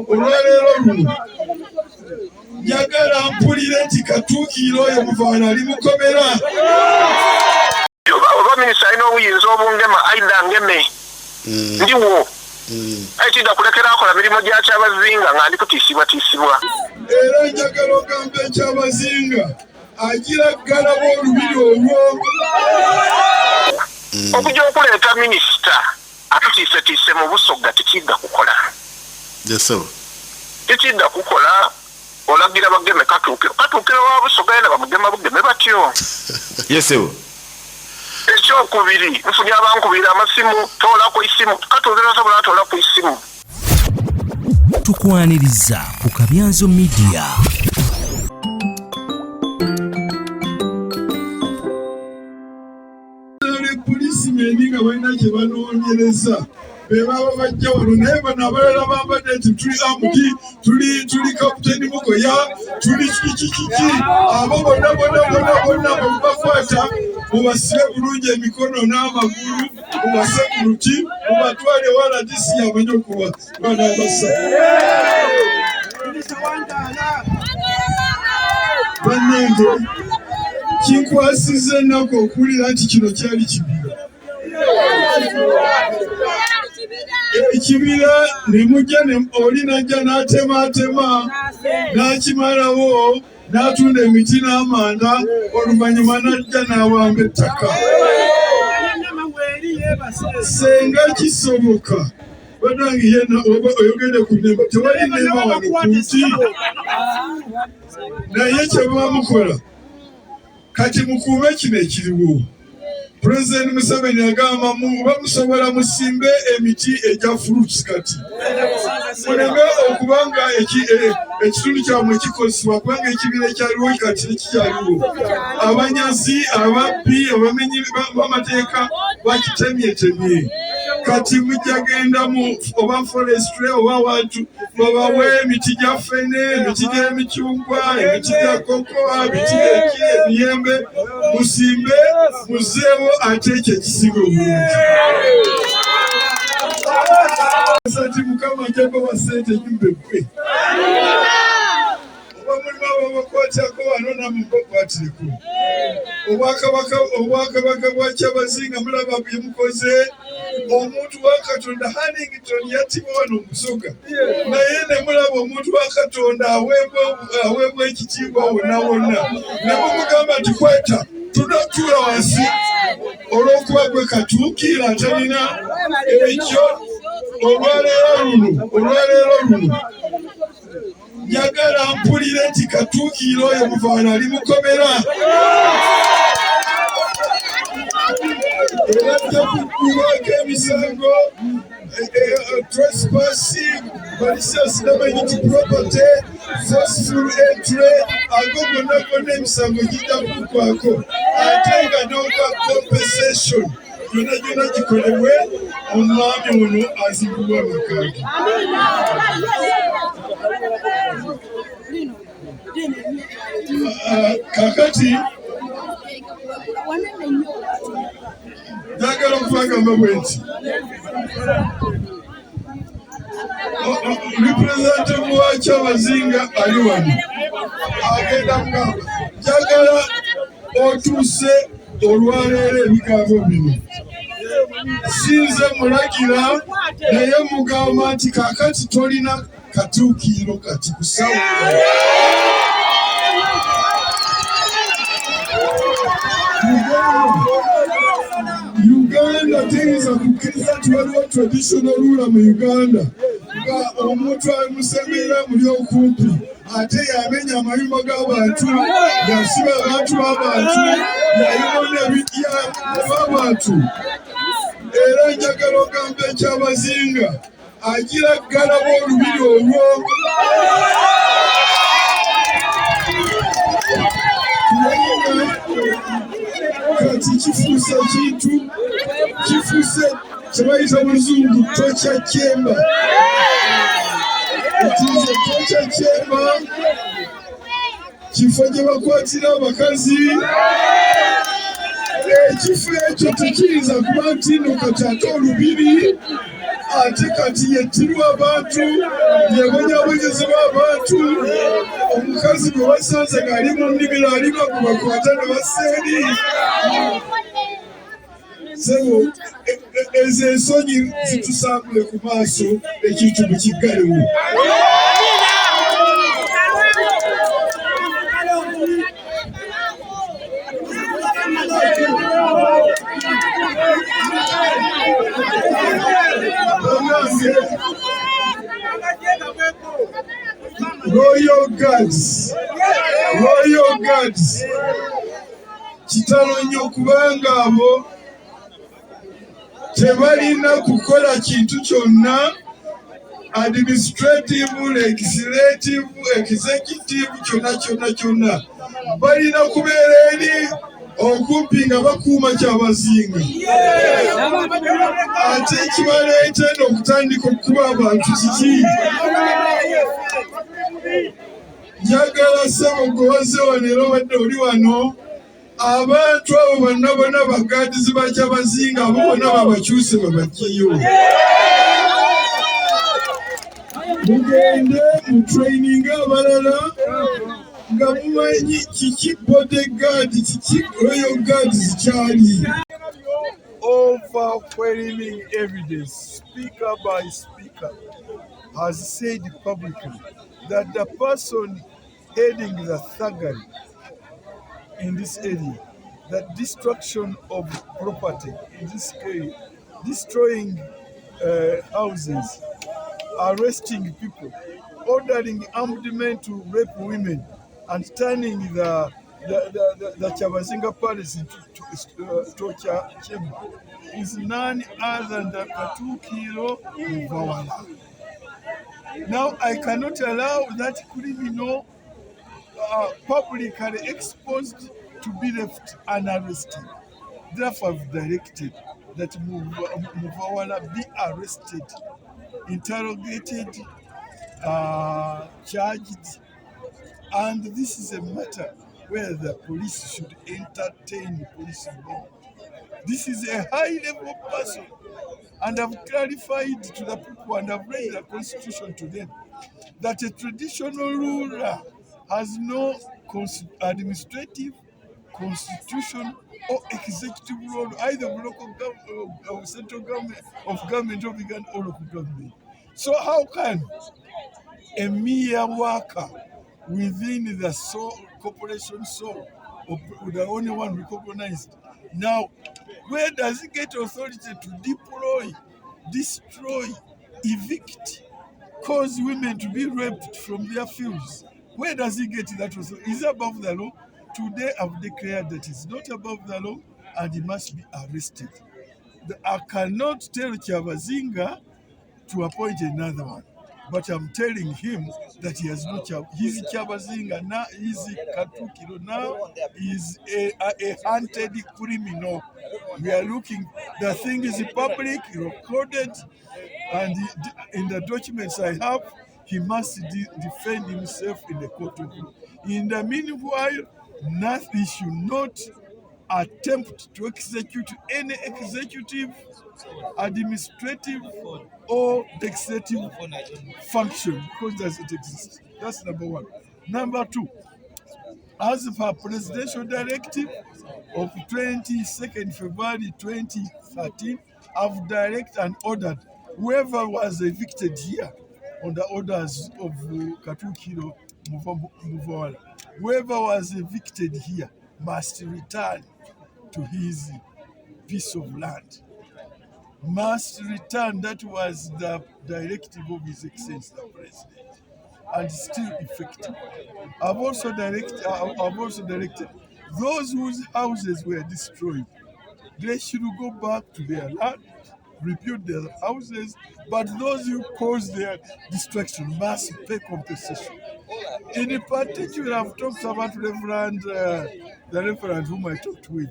olwaleero luno njagala mpulire nti Katuukiro oyo Muvaana ali mukomera. Oba minisita alina obuyinza obungema aida ngeme ndiwo ayitidde kulekera akola mirimu gya Kyabazinga nga ndi kutiisibwatiisibwa. Era njagala ogambe Kyabazinga agira ggalabo olubiri olwo. Okujja okuleeta minisita atutiisetiise mu Busoga tekidda kukola. Tekidda kukola. Olagira bageme Katuukiro wa Busoga era bamugema bugeme batyo. Ekyokubiri nfunye abankubira amasimu toola ku isimu Katuukiro asobola atoola ku isimu. Tukwaniriza ku Kabyanzo Media. Polisimeni nga balina kye banoonyereza bebaba bajja wano naye bano abalala bambadde nti tuli amugi tuli kaputeni Mugoya tuli kiki abo bonna bakwata mubasibe bulungi emikono n'amagulu mubasekuruti mubatwale wala disi yamanye okuba bana basa bannenge kinkwasiza ennaku okuwulira nti kino kyali kibira. Ekibira ne mujja oli najja n'atematema n'akimalawo n'atunda emiti n'amanda oluvannyuma najja n'awamba ettaka. Senga kisoboka banange yena oba oyogedde ku nemba tewali nemba wano ku nti naye kye bamukola kati mukuume kino ekiriwo. President Museveni agamba bamusobola musimbe emiti egya fruits kati muleme okubanga ekitundu kyamwe kikozesebwa kubanga ekibira ekyaliwo kati tekikyaliwo. Abanyazi ababbi abamenyi b'amateeka bakitemyetemye kati mujja genda mu oba forestry oba wantu babawe emiti gya ffene emiti gy'emicungwa emiti gya kokoa emiti gy'emiyembe musimbe muzeewo ate ekyo ekisinga obulungi. Sati Mukama ajjako wa ssente nyumba eggwe oba mulimu ababakwatako wano namwe bakwatireko. Obwakabaka bwa Kyabazinga mulaba bye mukoze. Omuntu wa Katonda Hannington yattibwa wano Busoga naye ne mulaba omuntu wa Katonda aweebwa ekitiibwa wonna ne mumugamba nti kweta tunattula wansi olw'okuba gwe Katuukiro atalina ekyo. Olwaleero luno njagala mpulire nti Katuukiro oyo Muvaana ali mukomera. Era ajja kuggulwako emisango trespassing, malicious damage to property, forceful entry, ago gonna emisango gijja kuggwako ate nga n'oba compensation gyonna gikolebwe omwami ono azimbibwa amakaage. Kakati njagala okubagamba bwe nti representative wa Kyabazinga ali wano agenda mugamba njagala otuuse olwaleero ebigambo bino sinze mulagira naye mugamba nti kakati tolina Katuukiro kati kusawo. Uganda teyinza kukkiriza nti waliwo traditional ruler mu Uganda nga omuntu amusemera muli okumpi ate yamenya amayumba g'abantu yasiba abantu b'abantu yayibona ebijja b'abantu. Era njagala ogambe Kyabazinga agira ggalabo olubiri olwo. Kati kifuuse kintu kifuuse kyebayita mu Luzungu torture chamber. Ekize torture chamber kifo gye bakwatira abakazi. Ekifo ekyo tekiyinza kuba nti nno kati ate olubiri ate kati yettirwa abantu yebonyabonyezi b'abantu omukazi gwe basanze ng'ali mu nnimiro ali bakubakwata ne baseeri sebo ezo ensonyi zitusambule ku maaso ekintu bwe kiggalewo. Royal Guards kitalo nnyo kubanga abo tebalina kukola kintu kyonna administrative, legislative, executive kyonna balina kubeera eri okumpi nga bakuuma Kyabazinga. Ate ekibaleeta n'okutandika okukuba abantu kiki? Njagala ssebo gwe wazze wano era obadde oli wano, abantu abo bonna bagaadizi ba Kyabazinga abo bonna babakyuse babaggyeyo. Mugende mu training abalala nga mumanyi kiki bodyguard, kiki royal guards kyali. Overwhelming evidence, speaker by speaker, has said publicly that the person heading the thuggery in this area, the destruction of property, in this case, destroying houses, arresting people, ordering armed men to rape women, and turning the Kyabazinga Palace into torture chamber is none other than Katukiro Muvawala. Now, I cannot allow that criminal publicly exposed to be left unarrested. Therefore, I've directed that Muvawala be arrested, interrogated, charged, and this is a matter where the police should entertain police law. This is a high-level person, and I've clarified to the people and I've read the constitution to them that a traditional ruler has no administrative, constitution, or executive role, either of local government, or central government, of government of Uganda, or local government. So how can a mere worker within the corporation soul, or the only one recognized, now where does he get authority to deploy, destroy, evict, cause women to be raped from their fields? Where does he get that authority? Is it above the law? Today I've declared that it's not above the law and he must be arrested. I cannot tell Kyabazinga to appoint another one, but I'm telling him that he has no he's Kyabazinga now, he's Katukiro now, he's a hunted criminal. We are looking, the thing is public, recorded, and in the documents I have, he must defend himself in the court of law. In the meanwhile, he should not attempt to execute any executive, administrative, or legislative function because doesn't exist. That's number one. Number two, as per presidential directive of 22nd February 2013, I've directed and ordered whoever was evicted here on the orders of Katukiro Muvawala, whoever was evicted here must return to his piece of land. Must return. That was the directive of His Excellency the President, and still effective. I've also directed those whose houses were destroyed, they should go back to their land, rebuild their houses, but those who caused their destruction must pay compensation. In particular, I've talked about the Reverend whom I talked with.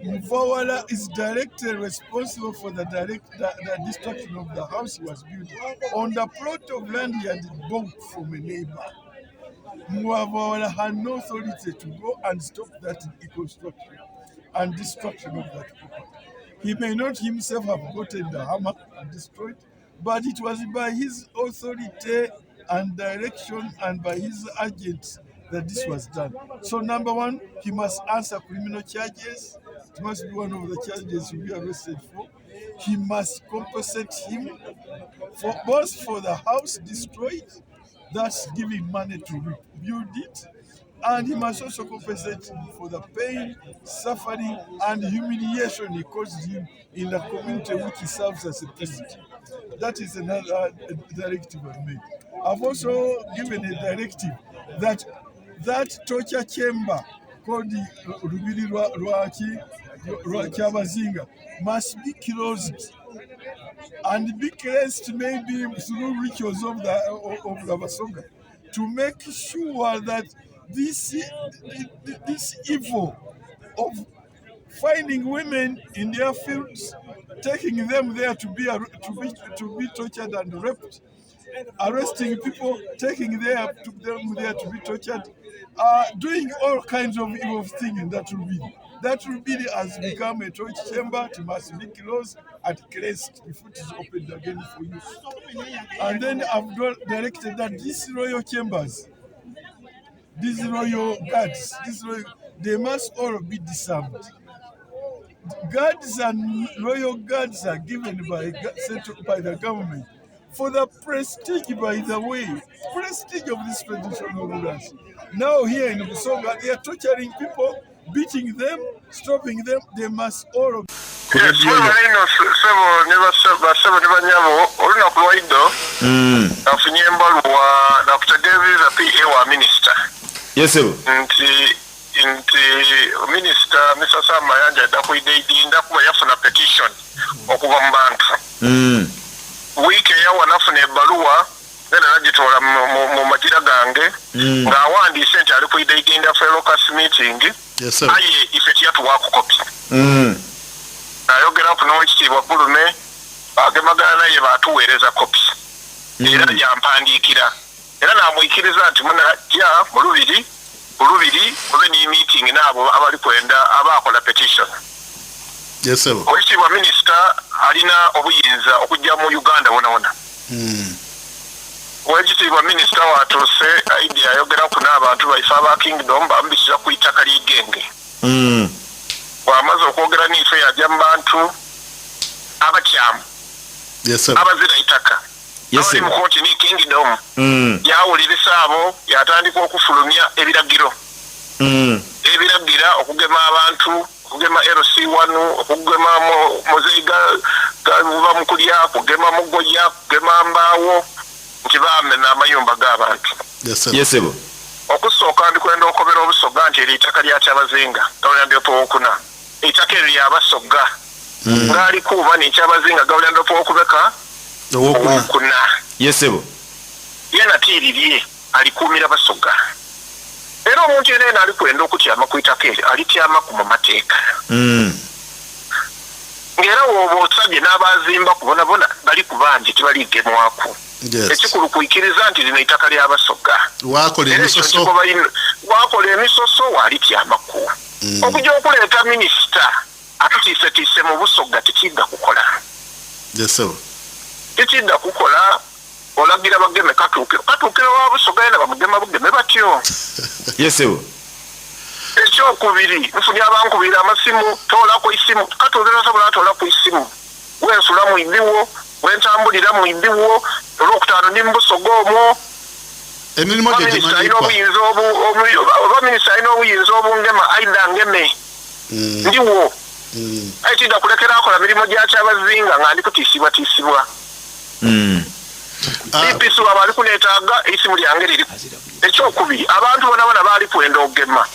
Muvawala is directly responsible for the destruction of the house he was building on the plot of land he had bought from a neighbor. Muvawala had no authority to go and stop that construction and destruction of that property. He may not himself have gotten the hammer and destroyed, but it was by his authority and direction and by his agents that this was done. So number one, he must answer criminal charges. It must be one of the charges to be arrested for. He must compensate him for both for the house destroyed, that's giving money to rebuild it, and he must also compensate him for the pain, suffering, and humiliation he caused him in the community which he serves as a president. That is another directive I've made. I've also given a directive that torture chamber called the Rubiri Rwakiabazinga must be closed and be cleansed maybe through rituals of the Basoga to make sure that this evil of finding women in their fields, taking them there to be tortured and raped, arresting people, taking them there to be tortured, doing all kinds of evil things in that Rubiri. That Rubiri has become a torture chamber. It must be closed and cleansed before it is opened again for use. And then I've directed that these royal chambers, these royal guards, they must all be disarmed. Guards and royal guards are given by the government for the prestige, by the way, prestige of this traditional rulers. Now here in Busoga, they are torturing people, beating them, stopping them. They must all. Yes, sir. Nti Minister Mr. Samayanja dakwidinda kuba yafuna petition okuva mu bantu. Week yawa nafuna ebbaluwa nena nagitola mu matira gange ng'awandiise nti ali kuidinda for locus meeting. Yes, sir. Aye ifeti yatuwaako kopi. Ayogera ku n'owekitiibwa Bulume agemagana naye baatuweereza kopi. Era yampandiikira. Era n'amuyikiriza nti munajja mu Lubiri mube ni meeting nabo abali kwenda abakola petition. Yes, sir. Oweekitiibwa Minister alina obuyinza okujja mu Uganda wona. Oweekitiibwa Minister watuuse idea ayogera ku n'abantu baife aba Kingdom bambisiza ku itaka ly'Igenge. Bw'amaze okwogera n'ife yajja mu bantu abakyamu. Yes, sir. Abazira itaka. Yes, sir. Mukoti ni Kingdom. Yawuliriza abo yatandika okufulumya ebiragiro. Ebiragira okugema abantu, okugema LC1, okugema Mozeiga gavuba mukulya, okugema Mugoya, okugema Mbaawo, nti baamena amayumba g'abantu. Yes, sir. Yes, sir. Okusooka ndikwenda okobera obusoga nti eritaka lya Kyabazinga gawulira ndepo okuna eitaka eryo ly'Abasoga ngaali kuuba ni Kyabazinga gawulira ndepo okubeka okuna. Yes, sir. Yena tirirye alikuumira Basoga. Era omuntu yenna ali kwenda okutyama ku itaka eryo alityama ku mu mateeka. Ng'era w'oba osabye n'abazimba kubonabona bali ku bangi tebaligemwako. Ekikulu kuyikiriza nti lino itaka ly'Abasoga. Wakola emisoso walityamako. Okujja okuleeta minisita atutiisetiise mu Busoga tekidda kukola. Yes, sir. Tekidda kukola. Olagira bageme katuukira wa Busoga yena bamugema bugeme batyo. Yes, sir. Ekyokubiri nfunye abankubira amasimu toolako isimu katuukira sobola toolako isimu wensula mu ibiwo wentambulira mu ibiwo olwokutaano ndi mu Busoga omwo. Emirimu gye gimanyikwa. Oba minisita alina obuyinza obungema aida ngeme ndiwo ayitidda kulekera akola mirimu gya Kyabazinga nga ndi kutiisibwatiisibwa. DPC wabali kuneetaaga isimu lyange liri. Ekyokubiri abantu bonabona baali kwenda okugema.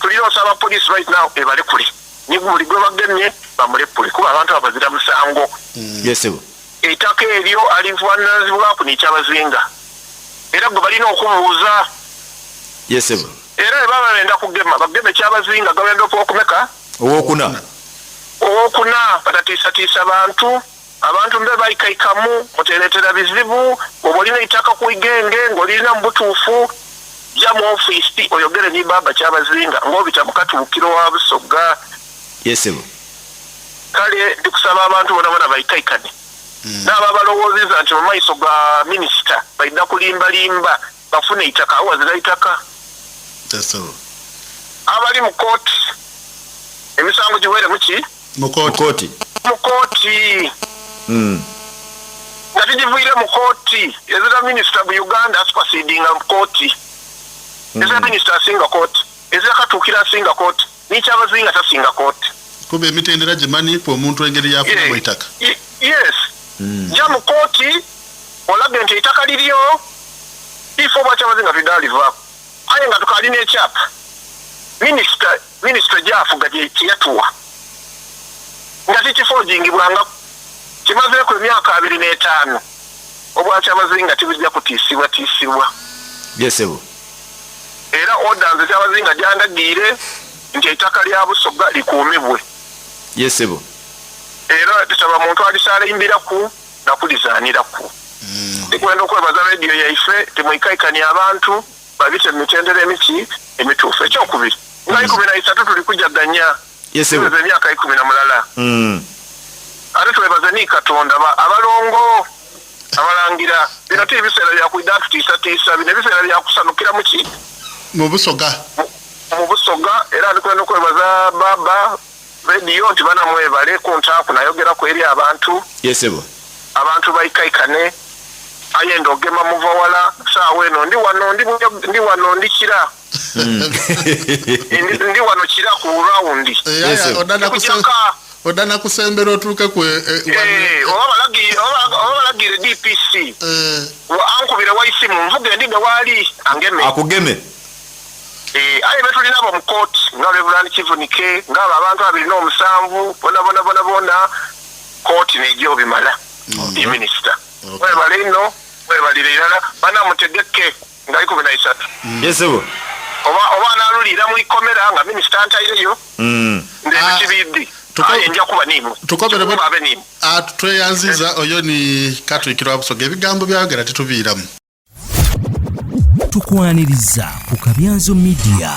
Tulina osaba police right now ebalekule. Ni buli gwe bagemye bamulekule kuba abantu abazira musango. Yes, sir. Eitaka eryo alivuanazibwako ni Kyabazinga. Era gwe balina okubuuza. Yes, sir. Era baba benda kugema bageme Kyabazinga gawenda okumeka. Owokuna batatiisatiisa abantu mbe bayikaikamu mutereetera bizibu obolina itaka ku Igenge ng'olina mu butuufu jja mu ofiisi oyogere ni baba Kyabazinga ng'obita mu katuukiro wa Busoga. Yes, sir. kale ndikusaba abantu bona bayikaikane n'aba balowoozeza nti mu maiso ga minisita balina kulimbalimba bafune itaka awazira itaka abali mu kooti emisango giwere muki mu kooti nga tigivuire mu kooti ezira minisita mu Uganda aspasidinga mu kooti ezira minisita asinga kooti ezira katuukira asinga kooti n'ekyabazinga tasinga kooti kuba emitendera gimanyi ku omuntu engeri yafuna mu itaka yes ja mu kooti olabye nti itaka liryo ifo bwakyabazinga tudalivaako aye nga tukalina ekyapa minisita gyafuga gyeyatuwa nga tikifojingibwanga kimazeeko emyaka 25 obwakyabazinga tibujja kutiisibwa Yesebo era ordanze kyabazinga gyandagiire nti ettaka lya Busoga likuumibwe Yesebo era tusaba muntu alisalimbiraku nakulizaaniraku ndikwenda okwebaza rediyo yaife temwikaikani abantu babite mu mitendera emituufu ekyokubiri nga 13 tuli kujaganya Yesebo emyaka 10 ate twebaze ni Katonda abalongo abalangira bino tibiseera bya kuida tutiisatiisa bino ebiseera bya kusanukira muki mu Busoga era ndikwenda okwebaza baba rediyo nti banamwebale ku ntaaku nayogerako eri abantu Yesebo abantu bayikaikane aye ndogema muva wala saawa eno ndi wano ndikira ndi wano kira ku rawundi odana kusembera otuuke ku obalagire DPC ankubire waisimu nvuge ndi wali angeme akugeme aye betuli nabo mu kooti nga Reverend Kivunike ngaba abantu 27 bona kooti nejo bimala di minister webale ino webalire irala banamutegeke nga 13 Yesebo oba nalulira mu ikomera nga minister antaireyo ndebe kibidi nja kuba nimu tweyanziza oyo ni Katwikirwa wa Busoga ebigambo byagera titubiiramu tukwaniriza ku Kabyanzo Media.